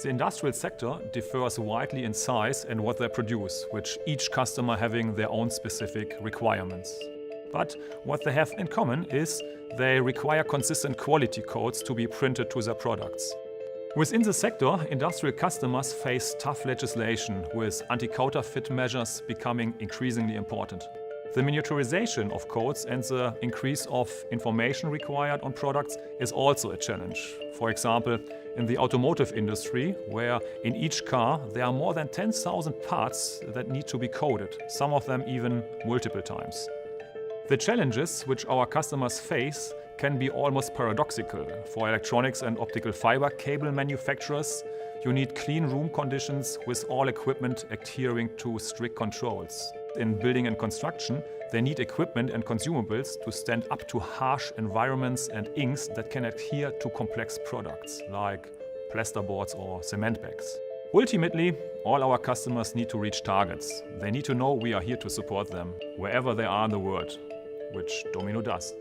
The industrial sector differs widely in size and what they produce, with each customer having their own specific requirements. But what they have in common is they require consistent quality codes to be printed to their products. Within the sector, industrial customers face tough legislation, with anti-counterfeit measures becoming increasingly important. The miniaturization of codes and the increase of information required on products is also a challenge. For example, in the automotive industry, where in each car there are more than 10,000 parts that need to be coded, some of them even multiple times. The challenges which our customers face can be almost paradoxical. For electronics and optical fiber cable manufacturers, you need clean room conditions with all equipment adhering to strict controls. In building and construction, they need equipment and consumables to stand up to harsh environments and inks that can adhere to complex products, like plasterboards or cement bags. Ultimately, all our customers need to reach targets. They need to know we are here to support them, wherever they are in the world, which Domino does.